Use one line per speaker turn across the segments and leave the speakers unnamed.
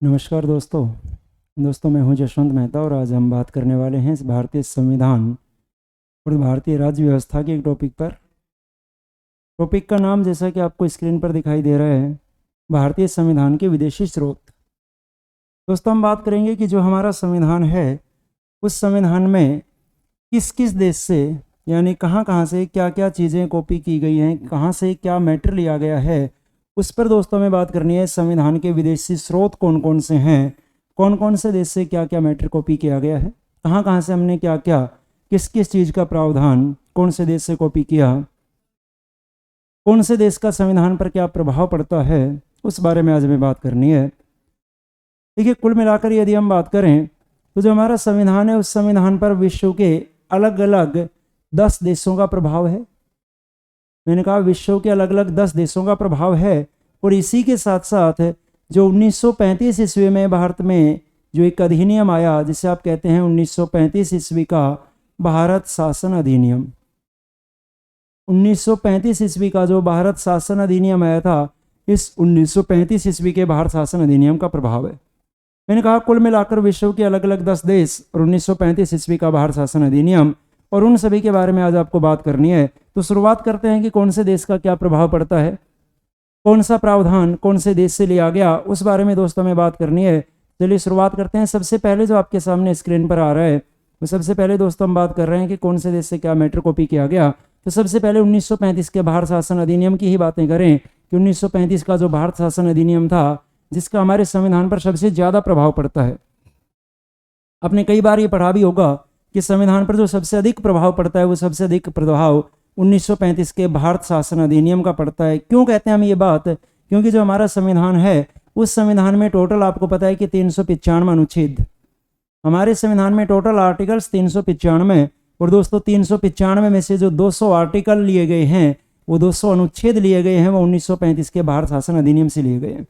नमस्कार दोस्तों मैं हूं जशवंत मेहता और आज हम बात करने वाले हैं इस भारतीय संविधान और भारतीय राज्य व्यवस्था के एक टॉपिक पर। टॉपिक का नाम जैसा कि आपको स्क्रीन पर दिखाई दे रहा है, भारतीय संविधान के विदेशी स्रोत। दोस्तों हम बात करेंगे कि जो हमारा संविधान है उस संविधान में किस किस देश से यानी कहाँ से क्या क्या चीज़ें कॉपी की गई हैं, कहाँ से क्या मैटर लिया गया है, उस पर दोस्तों में बात करनी है। संविधान के विदेशी स्रोत कौन कौन से हैं, कौन कौन से देश से क्या क्या मैटर कॉपी किया गया है, कहाँ से हमने क्या क्या किस किस चीज़ का प्रावधान कौन से देश से कॉपी किया, कौन से देश का संविधान पर क्या प्रभाव पड़ता है, उस बारे में आज हमें बात करनी है। देखिए, कुल मिलाकर यदि हम बात करें तो जो हमारा संविधान है उस संविधान पर विश्व के अलग अलग 10 देशों का प्रभाव है। मैंने कहा विश्व के अलग अलग 10 देशों का प्रभाव है। और इसी के साथ साथ जो 1935 ईस्वी में भारत में जो एक अधिनियम आया जिसे आप कहते हैं 1935 ईस्वी का भारत शासन अधिनियम, 1935 ईस्वी का जो भारत शासन अधिनियम आया था, इस 1935 ईस्वी के भारत शासन अधिनियम का प्रभाव है। मैंने कहा कुल मिलाकर विश्व के अलग अलग 10 देश और 1935 ईस्वी का भारत शासन अधिनियम, और उन सभी के बारे में आज आपको बात करनी है। तो शुरुआत करते हैं कि कौन से देश का क्या प्रभाव पड़ता है, कौन सा प्रावधान कौन से देश से लिया गया, उस बारे में दोस्तों में बात करनी है। चलिए शुरुआत करते हैं। सबसे पहले जो आपके सामने स्क्रीन पर आ रहा है वो सबसे पहले दोस्तों हम बात कर रहे हैं कि कौन से देश से क्या मैटर कॉपी किया गया। तो सबसे पहले 1935 के भारत शासन अधिनियम की ही बातें करें कि 1935 का जो भारत शासन अधिनियम था जिसका हमारे संविधान पर सबसे ज़्यादा प्रभाव पड़ता है। आपने कई बार ये पढ़ा भी होगा कि संविधान पर जो सबसे अधिक प्रभाव पड़ता है वो सबसे अधिक प्रभाव 1935 के भारत शासन अधिनियम का पड़ता है। क्यों कहते हैं हम ये बात? क्योंकि जो हमारा संविधान है उस संविधान में टोटल आपको पता है कि 395 अनुच्छेद, हमारे संविधान में टोटल आर्टिकल्स 395, और दोस्तों 395 में से जो 200 आर्टिकल लिए गए हैं, वो 200 अनुच्छेद लिए गए हैं, वो 1935 के भारत शासन अधिनियम से लिए गए हैं।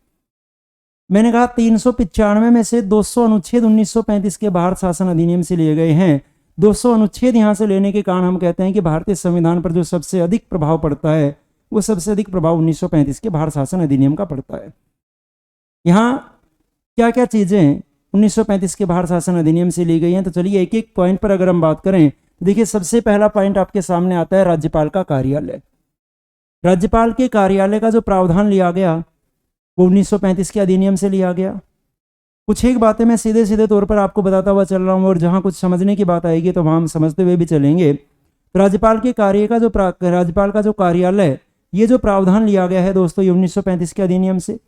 मैंने कहा 395 में से 200 अनुच्छेद 1935 के भारत शासन अधिनियम से लिए गए हैं। 200 अनुच्छेद यहाँ से लेने के कारण हम कहते हैं कि भारतीय संविधान पर जो सबसे अधिक प्रभाव पड़ता है वो सबसे अधिक प्रभाव 1935 के भारत शासन अधिनियम का पड़ता है। यहाँ क्या क्या चीज़ें 1935 के भारत शासन अधिनियम से ली गई हैं, तो चलिए एक एक पॉइंट पर अगर हम बात करें तो देखिए सबसे पहला पॉइंट आपके सामने आता है राज्यपाल का कार्यालय। राज्यपाल के कार्यालय का जो प्रावधान लिया गया वो 1935 के अधिनियम से लिया गया। कुछ एक बातें मैं सीधे सीधे तौर पर आपको बताता हुआ चल रहा हूँ और जहाँ कुछ समझने की बात आएगी तो वहाँ हम समझते हुए भी चलेंगे। तो राज्यपाल के राज्यपाल का जो कार्यालय, ये जो प्रावधान लिया गया है दोस्तों, ये 1935 के अधिनियम से।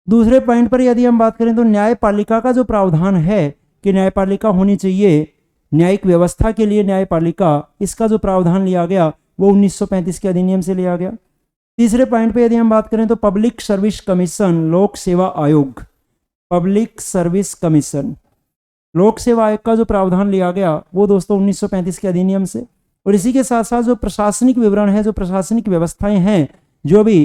दूसरे पॉइंट पर यदि हम बात करें तो न्यायपालिका का जो प्रावधान है कि न्यायपालिका होनी चाहिए, न्यायिक व्यवस्था के लिए न्यायपालिका, इसका जो प्रावधान लिया गया वो 1935 के अधिनियम से लिया गया। तीसरे पॉइंट पे यदि हम बात करें तो पब्लिक सर्विस कमीशन, लोक सेवा आयोग, पब्लिक सर्विस कमीशन, लोक सेवा आयोग का जो प्रावधान लिया गया वो दोस्तों 1935 के अधिनियम से। और इसी के साथ साथ जो प्रशासनिक विवरण है, जो प्रशासनिक व्यवस्थाएं हैं, जो भी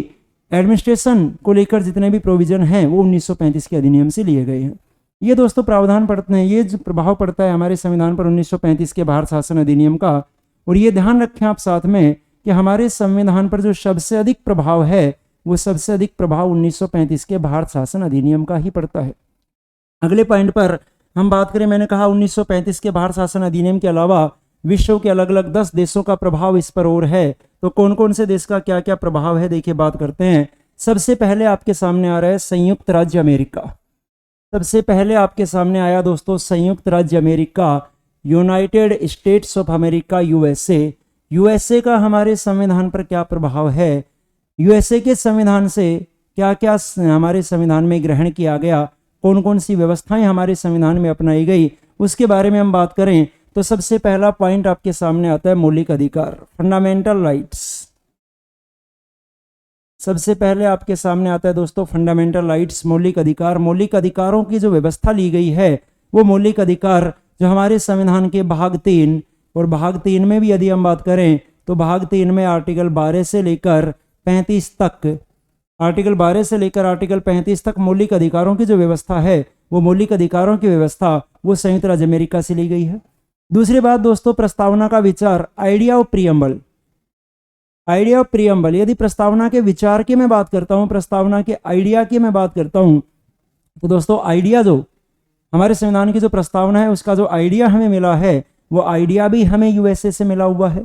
एडमिनिस्ट्रेशन को लेकर जितने भी प्रोविजन हैं वो 1935 के अधिनियम से लिए गए हैं। ये दोस्तों प्रावधान पड़ते हैं, ये जो प्रभाव पड़ता है हमारे संविधान पर 1935 के भारत शासन अधिनियम का। और ये ध्यान रखें आप साथ में कि हमारे संविधान पर जो सबसे अधिक प्रभाव है वो सबसे अधिक प्रभाव 1935 के भारत शासन अधिनियम का ही पड़ता है। अगले पॉइंट पर हम बात करें, मैंने कहा 1935 के भारत शासन अधिनियम के अलावा विश्व के अलग अलग 10 देशों का प्रभाव इस पर और है। तो कौन कौन से देश का क्या क्या प्रभाव है, देखिए बात करते हैं। सबसे पहले आपके सामने आ रहा है संयुक्त राज्य अमेरिका। सबसे पहले आपके सामने आया दोस्तों संयुक्त राज्य America, United states of America, USA. USA का हमारे संविधान पर क्या प्रभाव है, यूएसए के संविधान से क्या क्या हमारे संविधान में ग्रहण किया गया, कौन कौन सी व्यवस्थाएं हमारे संविधान में अपनाई गई, उसके बारे में हम बात करें तो सबसे पहला पॉइंट आपके सामने आता है मौलिक अधिकार, फंडामेंटल राइट्स। सबसे पहले आपके सामने आता है दोस्तों फंडामेंटल राइट्स, मौलिक अधिकार। मौलिक अधिकारों की जो व्यवस्था ली गई है वो मौलिक अधिकार जो हमारे संविधान के भाग 3, और भाग 3 में भी यदि हम बात करें तो भाग 3 में आर्टिकल 12 से लेकर 35 तक, आर्टिकल 12 से लेकर आर्टिकल 35 तक मौलिक अधिकारों की जो व्यवस्था है वो मौलिक अधिकारों की व्यवस्था वो संयुक्त राज्य अमेरिका से ली गई है। दूसरी बात दोस्तों, प्रस्तावना का विचार, idea of preamble. Idea of preamble, यदि प्रस्तावना के विचार की मैं बात करता हूं, प्रस्तावना के आइडिया की मैं बात करता हूं, तो दोस्तों आइडिया जो हमारे संविधान की जो प्रस्तावना है उसका जो आइडिया हमें मिला है वो आइडिया भी हमें यूएसए से मिला हुआ है।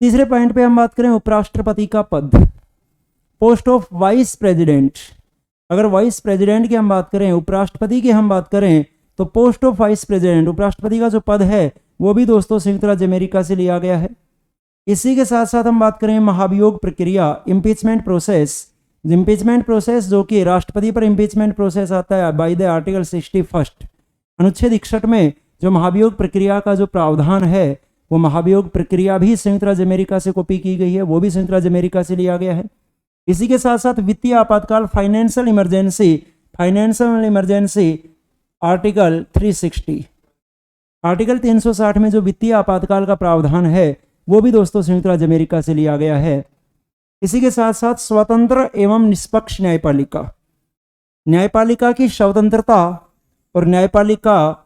तीसरे पॉइंट पे हम बात करें उपराष्ट्रपति का पद, पोस्ट ऑफ वाइस प्रेसिडेंट। अगर वाइस प्रेसिडेंट की हम बात करें, उपराष्ट्रपति की हम बात करें, तो पोस्ट ऑफ वाइस प्रेसिडेंट, उपराष्ट्रपति का जो पद है वो भी दोस्तों संयुक्त राज्य अमेरिका से लिया गया है। इसी के साथ साथ हम बात करें महाभियोग प्रक्रिया, इम्पीचमेंट प्रोसेस। इम्पीचमेंट प्रोसेस जो कि राष्ट्रपति पर इम्पीचमेंट प्रोसेस आता है बाय द आर्टिकल 61, अनुच्छेद 61 में जो महाभियोग प्रक्रिया का जो प्रावधान है वो महाभियोग प्रक्रिया भी संयुक्त राज्य अमेरिका से कॉपी की गई है, वो भी संयुक्त राज्य अमेरिका से लिया गया है। इसी के साथ साथ वित्तीय आपातकाल, फाइनेंशियल इमरजेंसी आर्टिकल 360, आर्टिकल 360 में जो वित्तीय आपातकाल का प्रावधान है वो भी दोस्तों संयुक्त राज्य अमेरिका से लिया गया है। इसी के साथ साथ स्वतंत्र एवं निष्पक्ष न्यायपालिका, न्यायपालिका की स्वतंत्रता और न्यायपालिका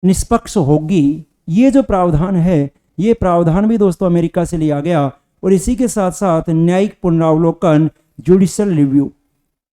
निष्पक्ष होगी, ये जो प्रावधान है ये प्रावधान भी दोस्तों अमेरिका से लिया गया। और इसी के साथ साथ न्यायिक पुनरावलोकन, जुडिशियल रिव्यू।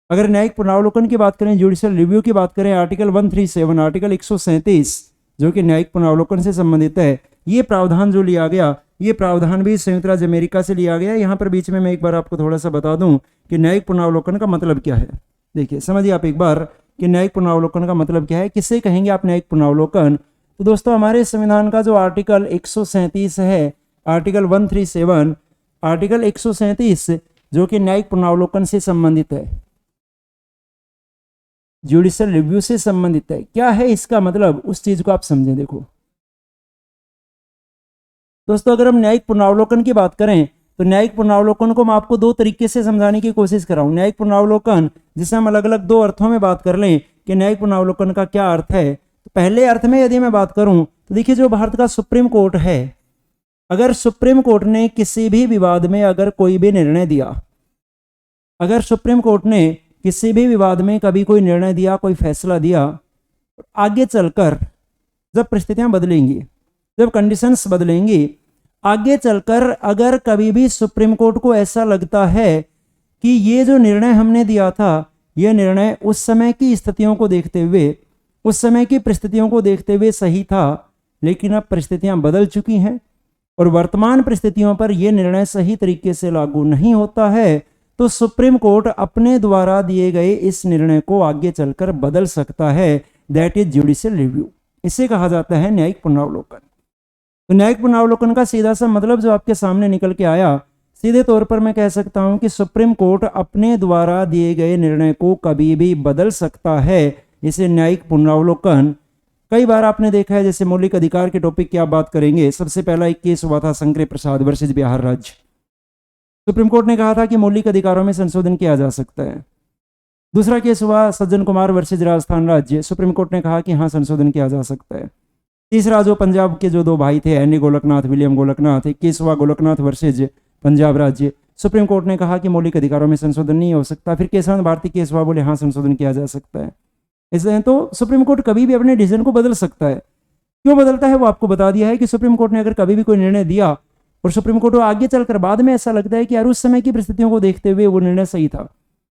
अगर न्यायिक पुनरावलोकन की बात करें, जुडिशियल रिव्यू की बात करें, आर्टिकल 137, आर्टिकल 137 जो कि न्यायिक पुनरावलोकन से संबंधित है, ये प्रावधान जो लिया गया ये प्रावधान भी संयुक्त राज्य अमेरिका से लिया गया। यहाँ पर बीच में मैं एक बार आपको थोड़ा सा बता दूं कि न्यायिक पुनरावलोकन का मतलब क्या है। देखिए समझिए आप एक बार कि न्यायिक पुनरावलोकन का मतलब क्या है, किससे कहेंगे आप न्यायिक पुनरावलोकन। तो दोस्तों हमारे संविधान का जो आर्टिकल 137 है, आर्टिकल 137, आर्टिकल 137 जो कि न्यायिक पुनरावलोकन से संबंधित है, जुडिशियल रिव्यू से संबंधित है। क्या है इसका मतलब, उस चीज को आप समझें। देखो दोस्तों अगर हम न्यायिक पुनरावलोकन की बात करें तो न्यायिक पुनरावलोकन को मैं आपको दो तरीके से समझाने की कोशिश कर रहा हूं। न्यायिक पुनरावलोकन जिसे हम अलग अलग दो अर्थों में बात कर लें कि न्यायिक पुनरावलोकन का क्या अर्थ है। तो पहले अर्थ में यदि मैं बात करूं तो देखिए जो भारत का सुप्रीम कोर्ट है, अगर सुप्रीम कोर्ट ने किसी भी विवाद में अगर कोई भी निर्णय दिया, अगर सुप्रीम कोर्ट ने किसी भी विवाद में कभी कोई निर्णय दिया, कोई फैसला दिया, आगे चलकर जब परिस्थितियां बदलेंगी, जब कंडीशंस बदलेंगी, आगे चलकर अगर कभी भी सुप्रीम कोर्ट को ऐसा लगता है कि ये जो निर्णय हमने दिया था यह निर्णय उस समय की स्थितियों को देखते हुए, उस समय की परिस्थितियों को देखते हुए सही था, लेकिन अब परिस्थितियां बदल चुकी हैं और वर्तमान परिस्थितियों पर यह निर्णय सही तरीके से लागू नहीं होता है, तो सुप्रीम कोर्ट अपने द्वारा दिए गए इस निर्णय को आगे चलकर बदल सकता है। That is judicial review. इसे कहा जाता है न्यायिक पुनरावलोकन। तो न्यायिक पुनरावलोकन का सीधा सा मतलब जो आपके सामने निकल के आया, सीधे तौर पर मैं कह सकता हूं कि सुप्रीम कोर्ट अपने द्वारा दिए गए निर्णय को कभी भी बदल सकता है। इसे न्यायिक पुनरावलोकन। कई बार आपने देखा है, जैसे मौलिक अधिकार के टॉपिक की आप बात करेंगे, सबसे पहला एक केस हुआ था शंकरी प्रसाद वर्सेज बिहार राज्य। सुप्रीम कोर्ट ने कहा था कि मौलिक अधिकारों में संशोधन किया जा सकता है। दूसरा केस हुआ सज्जन कुमार वर्सेज राजस्थान राज्य। सुप्रीम कोर्ट ने कहा कि हाँ संशोधन किया जा सकता है। तीसरा जो पंजाब के जो दो भाई थे, एनी गोलकनाथ, विलियम गोलकनाथ, एक केस हुआ गोलकनाथ वर्सेज पंजाब राज्य। सुप्रीम कोर्ट ने कहा कि मौलिक अधिकारों में संशोधन नहीं हो सकता। फिर केशवानंद भारती केस हुआ, बोले हाँ संशोधन किया जा सकता है। इसलिए तो सुप्रीम कोर्ट कभी भी अपने डिसीजन को बदल सकता है। क्यों बदलता है वो आपको बता दिया है कि सुप्रीम कोर्ट ने अगर कभी भी कोई निर्णय दिया और सुप्रीम कोर्ट को आगे चलकर बाद में ऐसा लगता है कि यार उस समय की परिस्थितियों को देखते हुए वो निर्णय सही था,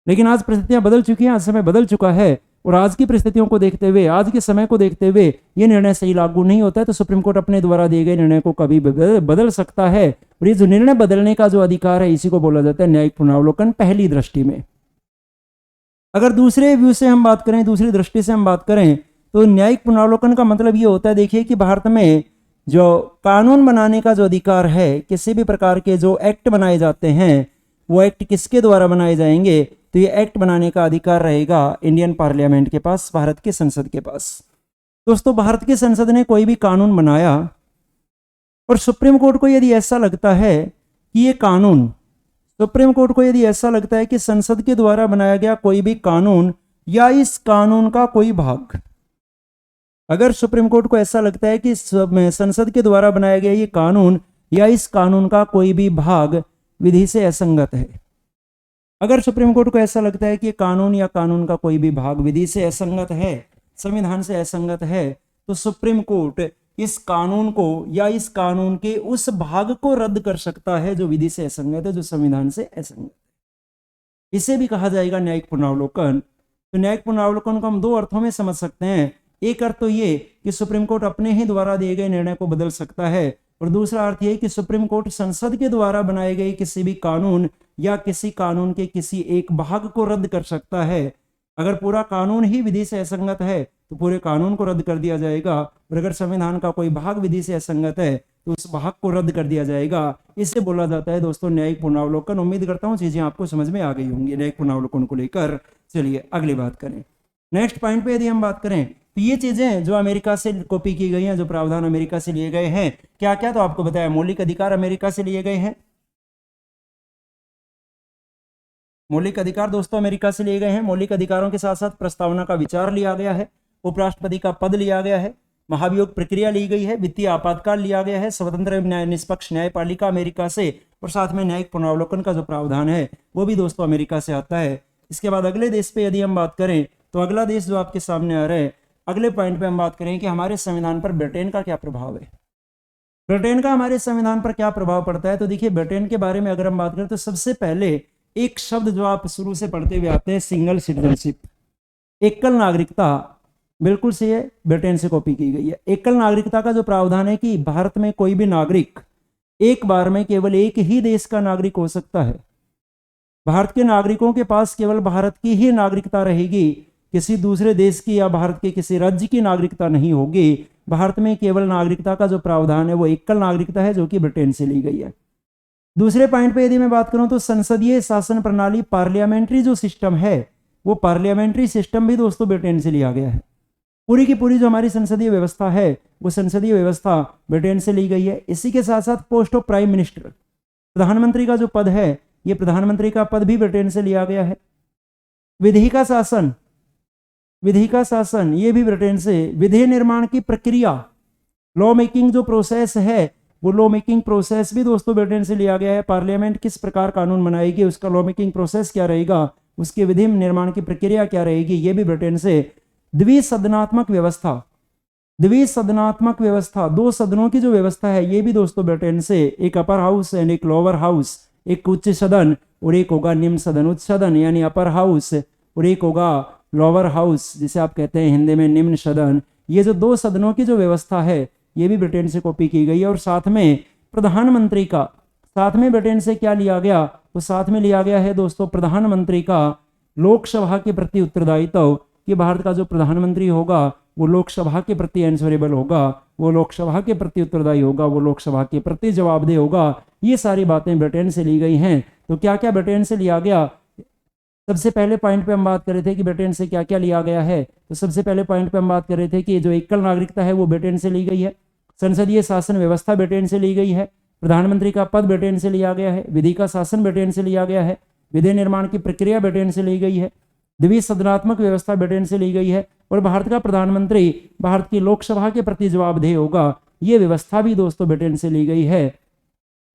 लेकिन आज परिस्थितियां बदल चुकी हैं, आज समय बदल चुका है और आज की परिस्थितियों को देखते हुए, आज के समय को देखते हुए ये निर्णय सही लागू नहीं होता है, तो सुप्रीम कोर्ट अपने द्वारा दिए गए निर्णय को कभी बदल सकता है। और ये जो निर्णय बदलने का जो अधिकार है इसी को बोला जाता है न्यायिक पुनरावलोकन पहली दृष्टि में। अगर दूसरे व्यू से हम बात करें, दूसरी दृष्टि से हम बात करें, तो न्यायिक पुनरावलोकन का मतलब ये होता है, देखिए कि भारत में जो कानून बनाने का जो अधिकार है, किसी भी प्रकार के जो एक्ट बनाए जाते हैं वो एक्ट किसके द्वारा बनाए जाएंगे, तो ये एक्ट बनाने का अधिकार रहेगा इंडियन पार्लियामेंट के पास, भारत के संसद के पास। दोस्तों भारत की संसद ने कोई भी कानून बनाया और सुप्रीम कोर्ट को यदि ऐसा लगता है कि ये कानून, सुप्रीम कोर्ट को यदि ऐसा लगता है कि संसद के द्वारा बनाया गया कोई भी कानून या इस कानून का कोई भाग, अगर सुप्रीम कोर्ट को ऐसा लगता है कि संसद के द्वारा बनाया गया ये कानून या इस कानून का कोई भी भाग विधि से असंगत है, अगर सुप्रीम कोर्ट को ऐसा लगता है कि कानून या कानून का कोई भी भाग विधि से असंगत है, संविधान से असंगत है, तो सुप्रीम कोर्ट इस कानून को या इस कानून के उस भाग को रद्द कर सकता है जो विधि से असंगत है, जो संविधान से असंगत है। इसे भी कहा जाएगा न्यायिक पुनरावलोकन। तो न्यायिक पुनरावलोकन को हम दो अर्थों में समझ सकते हैं। एक अर्थ तो ये कि सुप्रीम कोर्ट अपने ही द्वारा दिए गए निर्णय को बदल सकता है, और दूसरा अर्थ ये कि सुप्रीम कोर्ट संसद के द्वारा बनाए गए किसी भी कानून या किसी कानून के किसी एक भाग को रद्द कर सकता है। अगर पूरा कानून ही विधि से असंगत है तो पूरे कानून को रद्द कर दिया जाएगा, और अगर संविधान का कोई भाग विधि से असंगत है तो उस भाग को रद्द कर दिया जाएगा। इससे बोला जाता है दोस्तों न्यायिक पुनरावलोकन। उम्मीद करता हूँ चीजें आपको समझ में आ गई होंगी न्यायिक पुनरावलोकन को लेकर। चलिए अगली बात करें। नेक्स्ट पॉइंट पे यदि हम बात करें तो ये चीजें जो अमेरिका से कॉपी की गई हैं, जो प्रावधान अमेरिका से लिए गए हैं, क्या क्या तो आपको बताया। मौलिक अधिकार अमेरिका से लिए गए हैं, मौलिक अधिकार दोस्तों अमेरिका से लिए गए हैं। मौलिक अधिकारों के साथ साथ प्रस्तावना का विचार लिया गया है, उपराष्ट्रपति का पद लिया गया है, महाभियोग प्रक्रिया ली गई है, वित्तीय आपातकाल लिया गया है, स्वतंत्र निष्पक्ष न्यायपालिका अमेरिका से, और साथ में न्यायिक पुनरावलोकन का जो प्रावधान है वो भी दोस्तों अमेरिका से आता है। इसके बाद अगले देश पे यदि हम बात करें तो अगला देश जो आपके सामने आ रहा है, अगले पॉइंट पे हम बात करें कि हमारे संविधान पर ब्रिटेन का क्या प्रभाव है। ब्रिटेन का हमारे संविधान पर क्या प्रभाव पड़ता है। तो देखिए ब्रिटेन के बारे में अगर हम बात करें तो सबसे पहले एक शब्द जो आप शुरू से पढ़ते हुए आते हैं, सिंगल सिटीजनशिप, एकल नागरिकता, बिल्कुल सही है, ब्रिटेन से कॉपी की गई है। एकल नागरिकता का जो प्रावधान है कि भारत में कोई भी नागरिक एक बार में केवल एक ही देश का नागरिक हो सकता है। भारत के नागरिकों के पास केवल भारत की ही नागरिकता रहेगी, किसी दूसरे देश की या भारत के किसी राज्य की नागरिकता नहीं होगी। भारत में केवल नागरिकता का जो प्रावधान है वो एकल नागरिकता है, जो कि ब्रिटेन से ली गई है। दूसरे पॉइंट पे यदि मैं बात करूं तो संसदीय शासन प्रणाली, पार्लियामेंट्री जो सिस्टम है, वो पार्लियामेंट्री सिस्टम भी दोस्तों ब्रिटेन से लिया गया है। पूरी की पूरी जो हमारी संसदीय व्यवस्था है वो संसदीय व्यवस्था ब्रिटेन से ली गई है। इसी के साथ साथ पोस्ट ऑफ प्राइम मिनिस्टर, प्रधानमंत्री का जो पद है, ये प्रधानमंत्री का पद भी ब्रिटेन से लिया गया है। विधि का शासन, विधि का शासन ये भी ब्रिटेन से। विधि निर्माण की प्रक्रिया, लॉ मेकिंग जो प्रोसेस है, वो लॉ मेकिंग प्रोसेस भी दोस्तों ब्रिटेन से लिया गया है। पार्लियामेंट किस प्रकार कानून बनाएगी, उसका लॉ मेकिंग प्रोसेस क्या रहेगा, उसके विधि निर्माण की प्रक्रिया क्या रहेगी, ये भी ब्रिटेन से। द्विसदनात्मक व्यवस्था, द्विसदनात्मक व्यवस्था, दो सदनों की जो व्यवस्था है, ये भी दोस्तों ब्रिटेन से। एक अपर हाउस एंड एक लोअर हाउस, एक उच्च सदन और एक होगा निम्न सदन। उच्च सदन यानी अपर हाउस और एक होगा लोअर हाउस, जिसे आप कहते हैं हिंदी में निम्न सदन। ये जो दो सदनों की जो व्यवस्था है ये भी ब्रिटेन से कॉपी की गई है। और साथ में प्रधानमंत्री का, साथ में ब्रिटेन से क्या लिया गया, तो साथ में लिया गया है दोस्तों प्रधानमंत्री का लोकसभा के प्रति उत्तरदायित्व, कि भारत का जो प्रधानमंत्री होगा वो लोकसभा के प्रति आंसरेबल होगा, वो लोकसभा के प्रति उत्तरदायी होगा, वो लोकसभा के प्रति जवाबदेह होगा। ये सारी बातें ब्रिटेन से ली गई हैं। तो क्या क्या ब्रिटेन से लिया गया, सबसे पहले पॉइंट पे हम बात कर रहे थे कि ब्रिटेन से क्या क्या लिया गया है। तो सबसे पहले पॉइंट पे हम बात कर रहे थे कि जो एकल नागरिकता है वो ब्रिटेन से ली गई है, संसदीय शासन व्यवस्था ब्रिटेन से ली गई है, प्रधानमंत्री का पद ब्रिटेन से लिया गया है, विधि का शासन ब्रिटेन से लिया गया है, विधि निर्माण की प्रक्रिया ब्रिटेन से ली गई है, द्विसदनात्मक व्यवस्था ब्रिटेन से ली गई है, और भारत का प्रधानमंत्री भारत की लोकसभा के प्रति जवाबदेह होगा, ये व्यवस्था भी दोस्तों ब्रिटेन से ली गई है।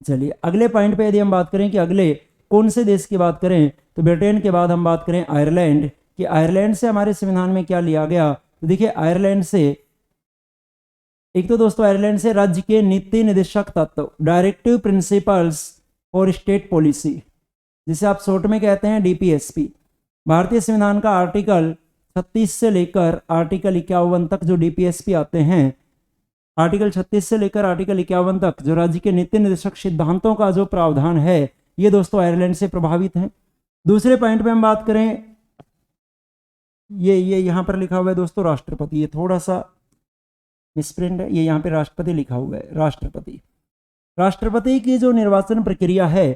चलिए अगले पॉइंट पे यदि हम बात करें कि अगले कौन से देश की बात करें, तो ब्रिटेन के बाद हम बात करें आयरलैंड, कि आयरलैंड से हमारे संविधान में क्या लिया गया। तो देखिए आयरलैंड से, एक तो दोस्तों आयरलैंड से राज्य के नीति निर्देशक तत्व, डायरेक्टिव प्रिंसिपल्स और स्टेट पॉलिसी, जिसे आप शॉर्ट में कहते हैं डीपीएसपी। भारतीय संविधान का आर्टिकल 36 से लेकर आर्टिकल 51 तक जो डीपीएसपी आते हैं, आर्टिकल 36 से लेकर आर्टिकल 51 तक जो राज्य के नीति निर्देशक सिद्धांतों का जो प्रावधान है, ये दोस्तों आयरलैंड से प्रभावित हैं। दूसरे पॉइंट पे हम बात करें, ये यहाँ पर लिखा हुआ है दोस्तों राष्ट्रपति, ये थोड़ा सा मिसप्रिंट है, ये यहाँ पे राष्ट्रपति लिखा हुआ है। राष्ट्रपति, राष्ट्रपति की जो निर्वाचन प्रक्रिया है,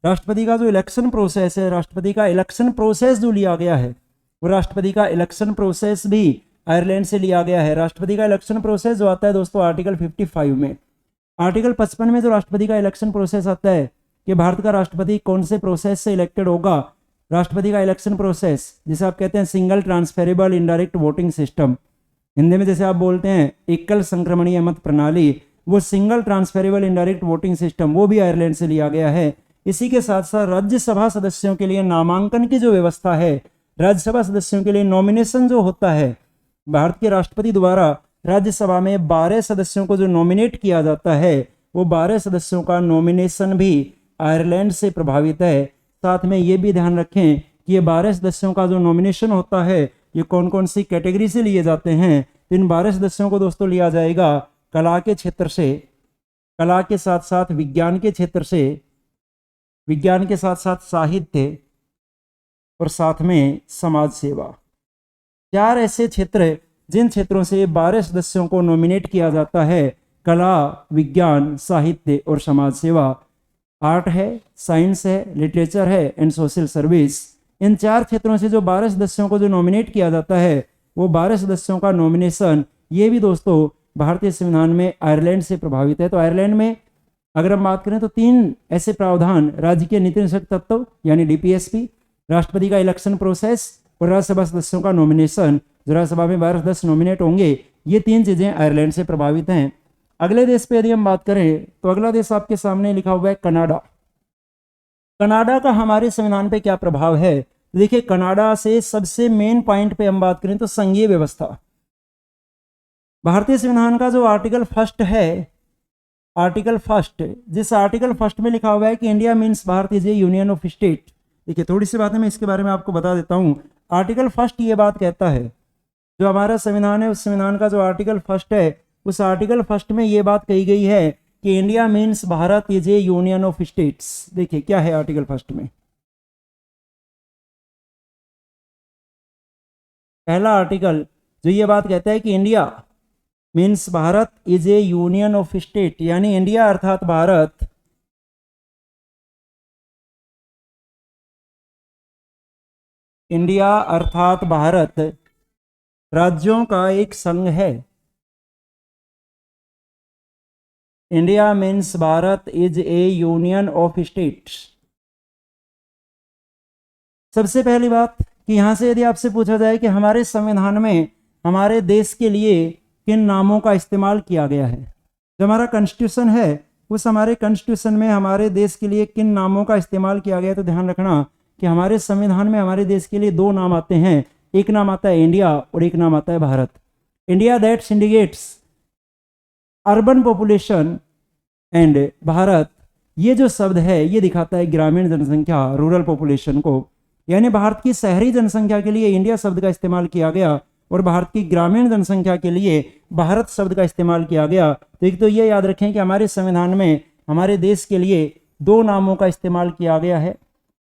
राष्ट्रपति का जो इलेक्शन प्रोसेस है, राष्ट्रपति का इलेक्शन प्रोसेस जो लिया गया है, वो राष्ट्रपति का इलेक्शन प्रोसेस भी आयरलैंड से लिया गया है। राष्ट्रपति का इलेक्शन प्रोसेस जो आता है दोस्तों आर्टिकल 55 में, आर्टिकल 55 में जो राष्ट्रपति का इलेक्शन प्रोसेस आता है कि भारत का राष्ट्रपति कौन से प्रोसेस से इलेक्टेड होगा, राष्ट्रपति का इलेक्शन प्रोसेस जिसे आप कहते हैं single transferable indirect voting system, Hindi में जैसे आप बोलते हैं एकल संक्रमणीय मत प्रणाली, वो single transferable indirect voting system, वो भी आयरलैंड से लिया गया है। इसी के साथ साथ राज्यसभा सदस्यों के लिए नामांकन की जो व्यवस्था है, राज्यसभा सदस्यों के लिए नॉमिनेशन जो होता है, भारत के राष्ट्रपति द्वारा राज्यसभा में 12 सदस्यों को जो नॉमिनेट किया जाता है, वो 12 सदस्यों का नॉमिनेशन भी आयरलैंड से प्रभावित है। साथ में ये भी ध्यान रखें कि ये 12 सदस्यों का जो नॉमिनेशन होता है ये कौन कौन सी कैटेगरी से लिए जाते हैं। तो इन 12 सदस्यों को दोस्तों लिया जाएगा कला के क्षेत्र से, कला के साथ साथ विज्ञान के क्षेत्र से, विज्ञान के साथ साथ साहित्य और साथ में समाज सेवा। 4 ऐसे क्षेत्र जिन क्षेत्रों से 12 सदस्यों को नॉमिनेट किया जाता है, कला, विज्ञान, साहित्य और समाज सेवा। आर्ट है, साइंस है, लिटरेचर है एंड सोशल सर्विस। इन 4 क्षेत्रों से जो 12 सदस्यों को जो नॉमिनेट किया जाता है वो 12 सदस्यों का नॉमिनेशन ये भी दोस्तों भारतीय संविधान में आयरलैंड से प्रभावित है। तो आयरलैंड में अगर हम बात करें तो 3 ऐसे प्रावधान, राज्य के नीति निषेध तत्व यानी डीपीएसपी, राष्ट्रपति का इलेक्शन प्रोसेस और राज्यसभा सदस्यों का नॉमिनेशन, जो राज्यसभा में 12 सदस्य नॉमिनेट होंगे, ये 3 चीजें आयरलैंड से प्रभावित हैं। अगले देश पे यदि हम बात करें तो अगला देश आपके सामने लिखा हुआ है कनाडा। कनाडा का हमारे संविधान पे क्या प्रभाव है? तो देखिए, कनाडा से सबसे मेन पॉइंट पे हम बात करें तो संघीय व्यवस्था। भारतीय संविधान का जो आर्टिकल फर्स्ट है, आर्टिकल फर्स्ट, जिस आर्टिकल फर्स्ट में लिखा हुआ है कि India means Bharat is A union of state. देखिए, थोड़ी सी बातें मैं इसके बारे में आपको बता देता हूँ। आर्टिकल फर्स्ट ये बात कहता है, जो हमारा संविधान है उस संविधान का जो आर्टिकल फर्स्ट है, उस आर्टिकल फर्स्ट में ये बात कही गई है कि India means Bharat is A union of states. देखिए क्या है आर्टिकल फर्स्ट में, पहला आर्टिकल जो ये बात कहता है कि India means Bharat is A union of state, यानी इंडिया अर्थात भारत इंडिया अर्थात भारत राज्यों का एक संघ है। India means Bharat is A union of states. सबसे पहली बात कि यहां से यदि आपसे पूछा जाए कि हमारे संविधान में हमारे देश के लिए किन नामों का इस्तेमाल किया गया है, जो हमारा कॉन्स्टिट्यूशन है उस हमारे कॉन्स्टिट्यूशन में हमारे देश के लिए किन नामों का इस्तेमाल किया गया है, तो ध्यान रखना कि हमारे संविधान में हमारे देश के लिए 2 नाम आते हैं। एक नाम आता है इंडिया और एक नाम आता है Bharat. India that indicates urban population and Bharat, ये जो शब्द है ये दिखाता है ग्रामीण जनसंख्या, रूरल पॉपुलेशन को। यानी भारत की शहरी जनसंख्या के लिए इंडिया शब्द का इस्तेमाल किया गया और भारत की ग्रामीण जनसंख्या के लिए भारत शब्द का इस्तेमाल किया गया। तो एक तो ये याद रखें कि हमारे संविधान में हमारे देश के लिए 2 नामों का इस्तेमाल किया गया है।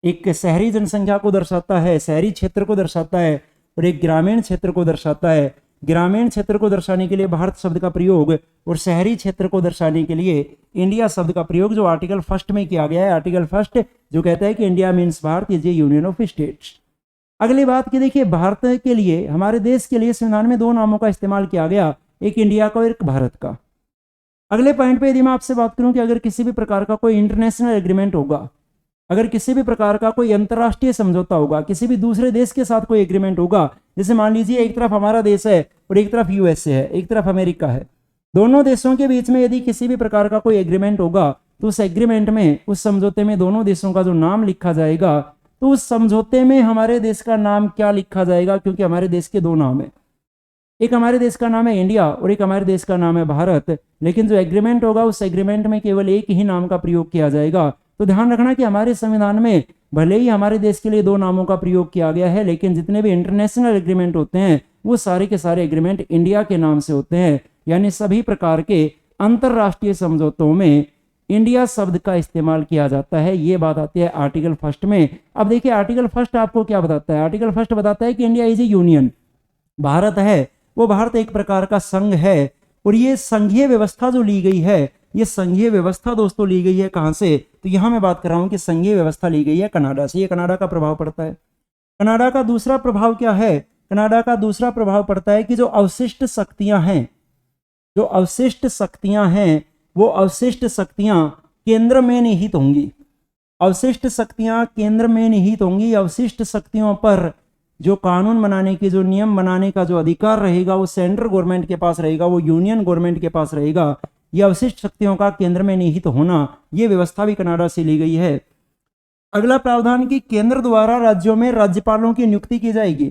एक शहरी जनसंख्या को दर्शाता है, शहरी क्षेत्र को दर्शाता है, और एक ग्रामीण क्षेत्र को दर्शाता है। ग्रामीण क्षेत्र को दर्शाने के लिए भारत शब्द का प्रयोग और शहरी क्षेत्र को दर्शाने के लिए इंडिया शब्द का प्रयोग, जो आर्टिकल फर्स्ट में किया गया है। आर्टिकल फर्स्ट जो कहता है कि India means Bharat is A union of states. अगली बात की देखिए, भारत के लिए, हमारे देश के लिए संविधान में 2 नामों का इस्तेमाल किया गया, एक इंडिया का और एक भारत का। अगले पॉइंट पे यदि मैं आपसे बात करूं कि अगर किसी भी प्रकार का कोई इंटरनेशनल एग्रीमेंट होगा, अगर किसी भी प्रकार का कोई अंतर्राष्ट्रीय समझौता होगा, किसी भी दूसरे देश के साथ कोई एग्रीमेंट होगा, जैसे मान लीजिए एक तरफ हमारा देश है और एक तरफ यूएसए है, एक तरफ अमेरिका है, दोनों देशों के बीच में यदि किसी भी प्रकार का कोई एग्रीमेंट होगा तो उस एग्रीमेंट में, उस समझौते में दोनों देशों का जो नाम लिखा जाएगा, तो उस समझौते में हमारे देश का नाम क्या लिखा जाएगा, क्योंकि हमारे देश के 2 नाम है, एक हमारे देश का नाम है इंडिया और एक हमारे देश का नाम है भारत। लेकिन जो एग्रीमेंट होगा उस एग्रीमेंट में केवल एक ही नाम का प्रयोग किया जाएगा। तो ध्यान रखना कि हमारे संविधान में भले ही हमारे देश के लिए 2 नामों का प्रयोग किया गया है, लेकिन जितने भी इंटरनेशनल एग्रीमेंट होते हैं वो सारे के सारे एग्रीमेंट इंडिया के नाम से होते हैं। यानी सभी प्रकार के अंतरराष्ट्रीय समझौतों में इंडिया शब्द का इस्तेमाल किया जाता है। ये बात आती है आर्टिकल फर्स्ट में। अब देखिए आर्टिकल फर्स्ट आपको क्या बताता है? आर्टिकल फर्स्ट बताता है कि India is A union, Bharat है वो भारत एक प्रकार का संघ है। और ये संघीय व्यवस्था जो ली गई है, ये संघीय व्यवस्था दोस्तों ली गई है कहां से? तो यहां मैं बात कर रहा हूं कि संघीय व्यवस्था ली गई है कनाडा से। ये कनाडा का प्रभाव पड़ता है। कनाडा का दूसरा प्रभाव क्या है? कनाडा का दूसरा प्रभाव पड़ता है कि जो अवशिष्ट शक्तियां हैं, जो अवशिष्ट शक्तियां हैं, वो अवशिष्ट शक्तियां केंद्र में निहित होंगी। अवशिष्ट शक्तियां केंद्र में निहित होंगी। अवशिष्ट शक्तियों पर जो कानून बनाने की, जो नियम बनाने का जो अधिकार रहेगा वो सेंट्रल गवर्नमेंट के पास रहेगा, वो यूनियन गवर्नमेंट के पास रहेगा। ये अवशिष्ट शक्तियों का केंद्र में निहित होना, ये व्यवस्था भी कनाडा से ली गई है। अगला प्रावधान कि केंद्र द्वारा राज्यों में राज्यपालों की नियुक्ति की जाएगी।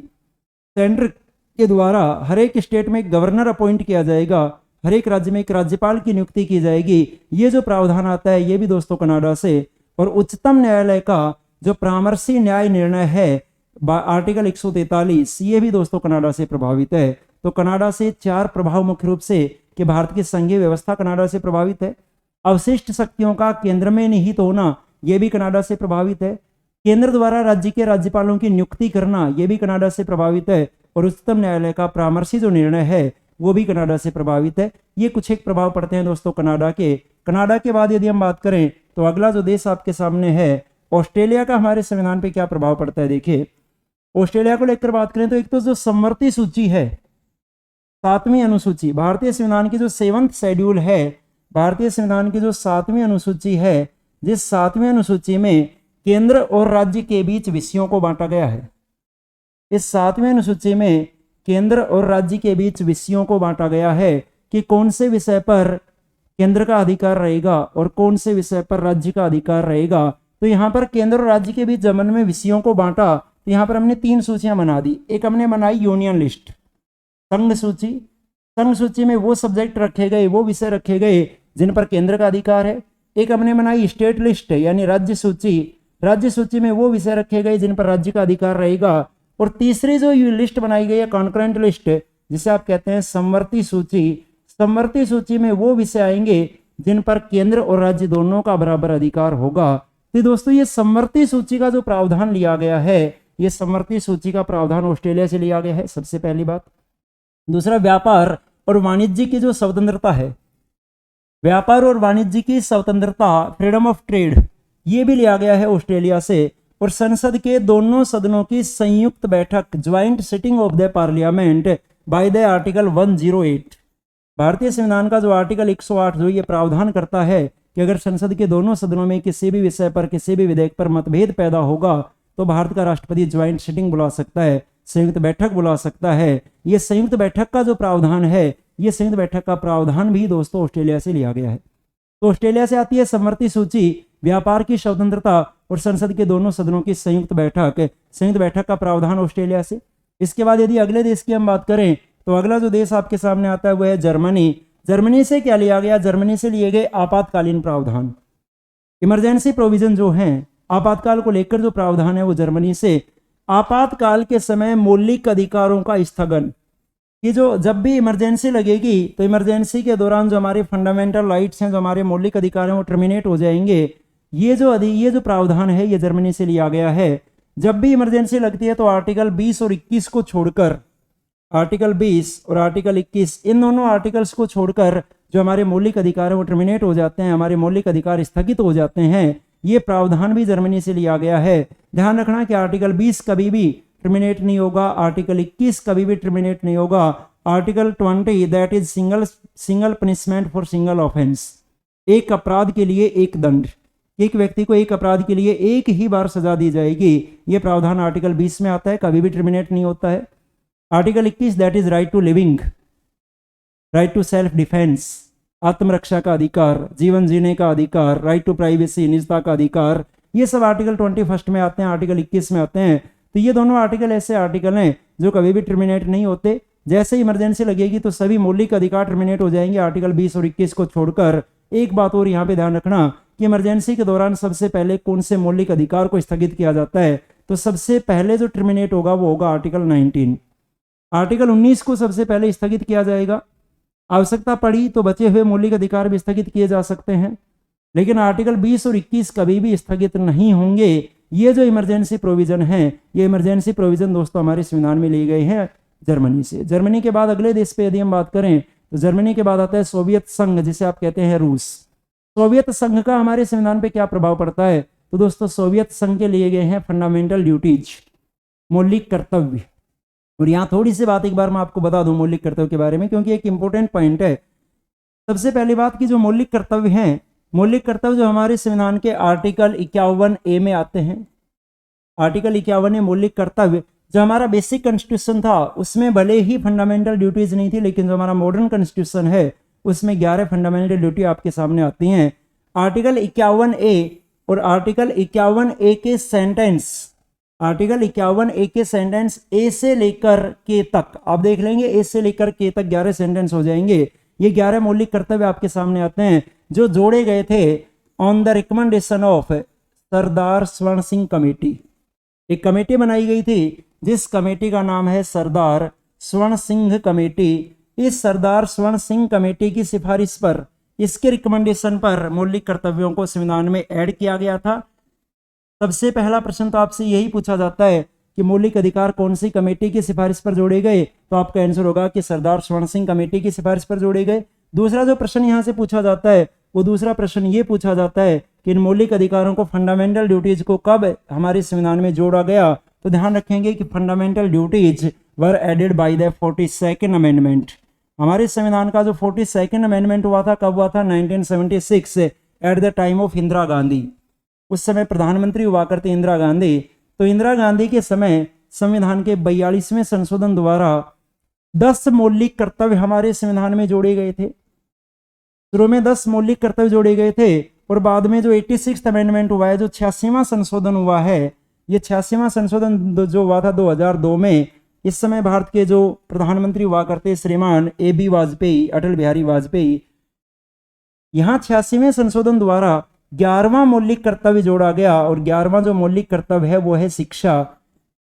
सेंटर के द्वारा हर एक स्टेट में एक गवर्नर अपॉइंट किया जाएगा, हर एक राज्य में एक राज्यपाल की नियुक्ति की जाएगी। ये जो प्रावधान आता है ये भी दोस्तों कनाडा से। और उच्चतम न्यायालय का जो परामर्शी न्याय निर्णय है आर्टिकल 143 ये भी दोस्तों कनाडा से प्रभावित है। तो कनाडा से 4 प्रभाव मुख्य रूप से कि भारत की संघीय व्यवस्था कनाडा से प्रभावित है। अवशिष्ट शक्तियों का केंद्र में निहित होना यह भी कनाडा से प्रभावित है। केंद्र द्वारा राज्य के राज्यपालों की नियुक्ति करना यह भी कनाडा से प्रभावित है। और उच्चतम न्यायालय का परामर्शी जो निर्णय है वो भी कनाडा से प्रभावित है। ये कुछ एक प्रभाव पड़ते हैं दोस्तों कनाडा के। कनाडा के बाद यदि हम बात करें तो अगला जो देश आपके सामने है ऑस्ट्रेलिया का हमारे संविधान पे क्या प्रभाव पड़ता है। देखिए ऑस्ट्रेलिया को लेकर बात करें तो एक तो जो समवर्ती सूची है 7वीं अनुसूची, भारतीय संविधान की जो 7th शेड्यूल है, भारतीय संविधान की जो 7वीं अनुसूची है, जिस 7वीं अनुसूची में केंद्र और राज्य के बीच विषयों को बांटा गया है। इस 7वीं अनुसूची में केंद्र और राज्य के बीच विषयों को बांटा गया है कि कौन से विषय पर केंद्र का अधिकार रहेगा और कौन से विषय पर राज्य का अधिकार रहेगा। तो यहाँ पर केंद्र और राज्य के बीच जब हमने विषयों को बांटा तो यहाँ पर हमने 3 सूचियां बना दी। एक हमने बनाई यूनियन लिस्ट, संघ सूची। संघ सूची में वो सब्जेक्ट रखे गए, वो विषय रखे गए जिन पर केंद्र का अधिकार है। एक हमने बनाई स्टेट लिस्ट यानी राज्य सूची। राज्य सूची में वो विषय रखे गए जिन पर राज्य का अधिकार रहेगा। और तीसरी जो लिस्ट बनाई गई है कॉन्करेंट लिस्ट, जिसे आप कहते हैं समवर्ती सूची। समवर्ती सूची में वो विषय आएंगे जिन पर केंद्र और राज्य दोनों का बराबर अधिकार होगा। तो दोस्तों ये समवर्ती सूची का जो प्रावधान लिया गया है, ये समवर्ती सूची का प्रावधान ऑस्ट्रेलिया से लिया गया है, सबसे पहली बात। दूसरा, व्यापार और वाणिज्य की जो स्वतंत्रता है, व्यापार और वाणिज्य की स्वतंत्रता, फ्रीडम ऑफ ट्रेड, ये भी लिया गया है ऑस्ट्रेलिया से। और संसद के दोनों सदनों की संयुक्त बैठक, joint sitting of the parliament by the article 108, भारतीय संविधान का जो आर्टिकल 108 जो ये प्रावधान करता है कि अगर संसद के दोनों सदनों में किसी भी विषय पर, किसी भी विधेयक पर मतभेद पैदा होगा तो भारत का राष्ट्रपति ज्वाइंट सिटिंग बुला सकता है, संयुक्त बैठक बुला सकता है। ये संयुक्त बैठक का जो प्रावधान है, ये संयुक्त बैठक का प्रावधान भी दोस्तों ऑस्ट्रेलिया से लिया गया है। तो ऑस्ट्रेलिया से आती है समवर्ती सूची, व्यापार की स्वतंत्रता और संसद के दोनों सदनों की संयुक्त बैठक। संयुक्त बैठक का प्रावधान ऑस्ट्रेलिया से। इसके बाद यदि अगले देश की हम बात करें तो अगला जो देश आपके सामने आता है वो है जर्मनी। जर्मनी से क्या लिया गया? जर्मनी से लिए गए आपातकालीन प्रावधान, इमरजेंसी प्रोविजन जो हैं, आपातकाल को लेकर जो प्रावधान है वो जर्मनी से। आपातकाल के समय मौलिक अधिकारों का स्थगन, कि जो जब भी इमरजेंसी लगेगी तो इमरजेंसी के दौरान जो हमारे फंडामेंटल राइट्स हैं, जो हमारे मौलिक अधिकार हैं वो टर्मिनेट हो जाएंगे। ये जो प्रावधान है ये जर्मनी से लिया गया है। जब भी इमरजेंसी लगती है तो आर्टिकल 20 और 21 को छोड़कर, आर्टिकल 20 और आर्टिकल 21, इन दोनों आर्टिकल्स को छोड़कर जो हमारे मौलिक अधिकार हैं वो टर्मिनेट हो जाते हैं, हमारे मौलिक अधिकार स्थगित हो जाते हैं। ये प्रावधान भी जर्मनी से लिया गया है। ध्यान रखना कि आर्टिकल 20 कभी भी टर्मिनेट नहीं होगा, आर्टिकल 21 कभी भी टर्मिनेट नहीं होगा। Article 20 that is single punishment for single offence, एक अपराध के लिए एक दंड, एक व्यक्ति को एक अपराध के लिए एक ही बार सजा दी जाएगी। ये प्रावधान आर्टिकल 20 में आता है, कभी भी टर्मिनेट नहीं होता है। Article 21 that is right to living, right to self defence, आत्मरक्षा का अधिकार, जीवन जीने का अधिकार, राइट टू प्राइवेसी, निजता का अधिकार, ये सब आर्टिकल 21 में आते हैं, आर्टिकल 21 में आते हैं। तो ये दोनों आर्टिकल ऐसे आर्टिकल हैं जो कभी भी टर्मिनेट नहीं होते। जैसे इमरजेंसी लगेगी तो सभी मौलिक अधिकार टर्मिनेट हो जाएंगे आर्टिकल 20 और 21 को छोड़कर। एक बात और यहाँ पे ध्यान रखना कि इमरजेंसी के दौरान सबसे पहले कौन से मौलिक अधिकार को स्थगित किया जाता है, तो सबसे पहले जो टर्मिनेट होगा वो होगा आर्टिकल 19। आर्टिकल 19 को सबसे पहले स्थगित किया जाएगा। आवश्यकता पड़ी तो बचे हुए मौलिक अधिकार भी स्थगित किए जा सकते हैं, लेकिन आर्टिकल 20 और 21 कभी भी स्थगित नहीं होंगे। ये जो इमरजेंसी प्रोविजन है, ये इमरजेंसी प्रोविजन दोस्तों हमारे संविधान में लिए गए हैं जर्मनी से। जर्मनी के बाद अगले देश पे यदि हम बात करें तो जर्मनी के बाद आता है सोवियत संघ, जिसे आप कहते हैं रूस। सोवियत संघ का हमारे संविधान पे क्या प्रभाव पड़ता है? तो दोस्तों सोवियत संघ के लिए गए हैं फंडामेंटल ड्यूटीज, मौलिक कर्तव्य। और यहाँ थोड़ी सी बात एक बार मैं आपको बता दूं मौलिक कर्तव्य के बारे में, क्योंकि एक इंपॉर्टेंट पॉइंट है। सबसे पहली बात की जो मौलिक कर्तव्य हैं, मौलिक कर्तव्य जो हमारे संविधान के आर्टिकल 51A में आते हैं। आर्टिकल 51 मौलिक कर्तव्य, जो हमारा बेसिक कॉन्स्टिट्यूशन था उसमें भले ही फंडामेंटल ड्यूटीज नहीं थी, लेकिन जो हमारा मॉडर्न कॉन्स्टिट्यूशन है उसमें 11 फंडामेंटल ड्यूटी आपके सामने आती हैं। आर्टिकल 51A और आर्टिकल 51A के सेंटेंस, आर्टिकल 51A के सेंटेंस ए से लेकर के तक आप देख लेंगे, ए से लेकर के तक 11 सेंटेंस हो जाएंगे। ये 11 मौलिक कर्तव्य आपके सामने आते हैं जो जोड़े गए थे ऑन द रिकमेंडेशन ऑफ सरदार स्वर्ण सिंह कमेटी। एक कमेटी बनाई गई थी जिस कमेटी का नाम है सरदार स्वर्ण सिंह कमेटी। इस सरदार स्वर्ण सिंह कमेटी की सिफारिश पर, इसके रिकमेंडेशन पर मौलिक कर्तव्यों को संविधान में ऐड किया गया था। सबसे पहला प्रश्न तो आपसे यही पूछा जाता है कि मौलिक अधिकार कौन सी कमेटी की सिफारिश पर जोड़े गए, तो आपका आंसर होगा कि सरदार स्वर्ण सिंह कमेटी की सिफारिश पर जोड़े गए। दूसरा जो प्रश्न यहाँ से पूछा जाता है वो दूसरा प्रश्न ये पूछा जाता है कि इन मौलिक अधिकारों को, फंडामेंटल ड्यूटीज को कब हमारे संविधान में जोड़ा गया, तो ध्यान रखेंगे कि fundamental duties were added by the 42nd amendment. हमारे संविधान का जो 42nd अमेंडमेंट हुआ था कब हुआ था? 1976 at the time of Indira Gandhi. उस समय प्रधानमंत्री हुआ करते इंदिरा गांधी। तो इंदिरा गांधी के समय संविधान के 42वें संशोधन द्वारा 10 मौलिक कर्तव्य हमारे संविधान में जोड़े गए थे। शुरू में 10 मौलिक कर्तव्य जोड़े गए थे और बाद में जो 86th अमेंडमेंट हुआ है, जो 86वां संशोधन हुआ है, ये 86वां संशोधन जो हुआ था 2002 में, इस समय भारत के जो प्रधानमंत्री हुआ करते श्रीमान AB वाजपेयी, अटल बिहारी वाजपेयी, यहाँ 86वें संशोधन द्वारा 11वां मौलिक कर्तव्य जोड़ा गया और 11वां जो मौलिक कर्तव्य है वो है शिक्षा।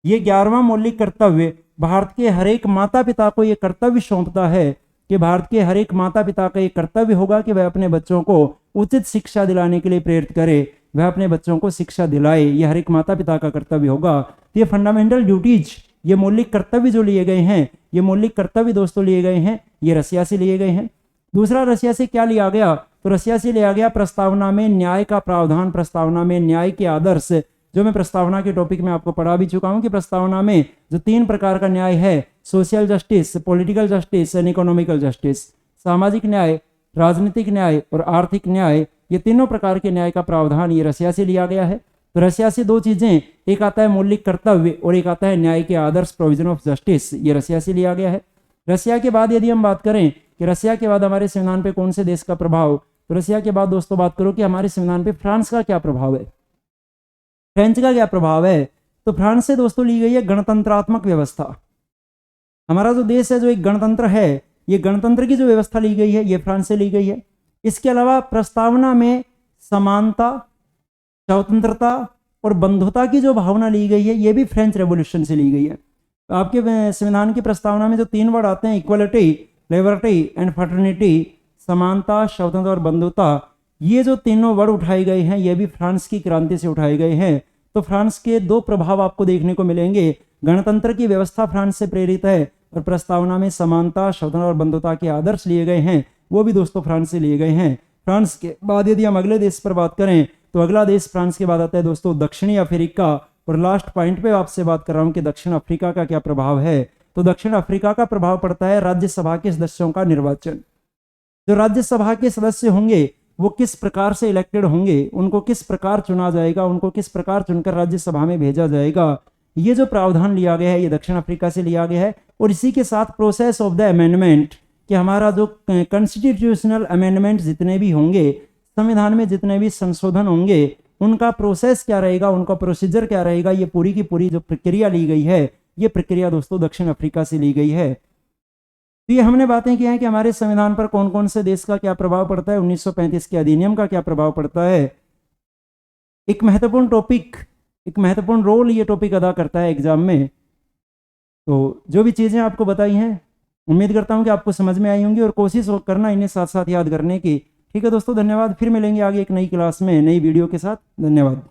ये 11वां मौलिक कर्तव्य भारत के हर एक माता पिता को ये कर्तव्य सौंपता है कि भारत के हर एक माता पिता का ये कर्तव्य होगा कि वह अपने बच्चों को उचित शिक्षा दिलाने के लिए प्रेरित करे, वह अपने बच्चों को शिक्षा दिलाए। ये हर एक माता पिता का कर्तव्य होगा। तो ये फंडामेंटल ड्यूटीज, ये मौलिक कर्तव्य जो लिए गए हैं, ये मौलिक कर्तव्य दोस्तों लिए गए हैं, ये रसिया से लिए गए हैं। दूसरा रसिया से क्या लिया गया? तो रसिया से लिया गया प्रस्तावना में न्याय का प्रावधान, प्रस्तावना में न्याय के आदर्श, जो मैं प्रस्तावना के टॉपिक में आपको पढ़ा भी चुका हूं कि प्रस्तावना में जो 3 प्रकार का न्याय है, social justice, political justice and economical justice, सामाजिक न्याय, राजनीतिक न्याय और आर्थिक न्याय, ये तीनों प्रकार के न्याय का प्रावधान ये रसिया से लिया गया है। तो रसिया से 2 चीजें, एक आता है मौलिक कर्तव्य और एक आता है न्याय के आदर्श, प्रोविजन ऑफ जस्टिस, ये रसिया से लिया गया है। रसिया के बाद यदि हम बात करें कि रसिया के बाद हमारे संविधान पे कौन से देश का प्रभाव, तो रसिया के बाद दोस्तों बात करो कि हमारे संविधान पे फ्रांस का क्या प्रभाव है, फ्रेंच का क्या प्रभाव है। तो फ्रांस से दोस्तों ली गई है गणतंत्रात्मक व्यवस्था। हमारा जो देश है जो एक गणतंत्र है, ये गणतंत्र की जो व्यवस्था ली गई है ये फ्रांस से ली गई है। इसके अलावा प्रस्तावना में समानता, स्वतंत्रता और बंधुता की जो भावना ली गई है ये भी फ्रेंच रेवोल्यूशन से ली गई है। तो आपके संविधान की प्रस्तावना में जो 3 वर्ड आते हैं, इक्वलिटी, लिबर्टी एंड फ्रेटर्निटी, समानता, स्वतंत्रता और बंधुता, ये जो तीनों वर्ड उठाए गए हैं ये भी फ्रांस की क्रांति से उठाए गए हैं। तो फ्रांस के 2 प्रभाव आपको देखने को मिलेंगे। गणतंत्र की व्यवस्था फ्रांस से प्रेरित है और प्रस्तावना में समानता, स्वतंत्रता और बंधुता के आदर्श लिए गए हैं, वो भी दोस्तों फ्रांस से लिए गए हैं। फ्रांस के बाद यदि हम अगले देश पर बात करें तो अगला देश फ्रांस के बाद आता है दोस्तों दक्षिणी अफ्रीका। और लास्ट पॉइंट पे आपसे बात कर रहा हूं कि दक्षिण अफ्रीका का क्या प्रभाव है। तो दक्षिण अफ्रीका का प्रभाव पड़ता है राज्यसभा के सदस्यों का निर्वाचन। जो राज्यसभा के सदस्य होंगे वो किस प्रकार से इलेक्टेड होंगे, उनको किस प्रकार चुना जाएगा, उनको किस प्रकार चुनकर राज्यसभा में भेजा जाएगा, ये जो प्रावधान लिया गया है ये दक्षिण अफ्रीका से लिया गया है। और इसी के साथ प्रोसेस ऑफ द अमेंडमेंट, कि हमारा जो कॉन्स्टिट्यूशनल अमेंडमेंट जितने भी होंगे, संविधान में जितने भी संशोधन होंगे, उनका प्रोसेस क्या रहेगा, उनका प्रोसीजर क्या रहेगा, ये पूरी की पूरी जो प्रक्रिया ली गई है ये प्रक्रिया दोस्तों दक्षिण अफ्रीका से ली गई है। तो ये हमने बातें की हैं कि हमारे संविधान पर कौन कौन से देश का क्या प्रभाव पड़ता है, 1935 के अधिनियम का क्या प्रभाव पड़ता है। एक महत्वपूर्ण टॉपिक, एक महत्वपूर्ण रोल ये टॉपिक अदा करता है एग्जाम में। तो जो भी चीज़ें आपको बताई हैं उम्मीद करता हूं कि आपको समझ में आई होंगी और कोशिश करना इन्हें साथ साथ याद करने की। ठीक है दोस्तों, धन्यवाद। फिर मिलेंगे आगे एक नई क्लास में नई वीडियो के साथ। धन्यवाद।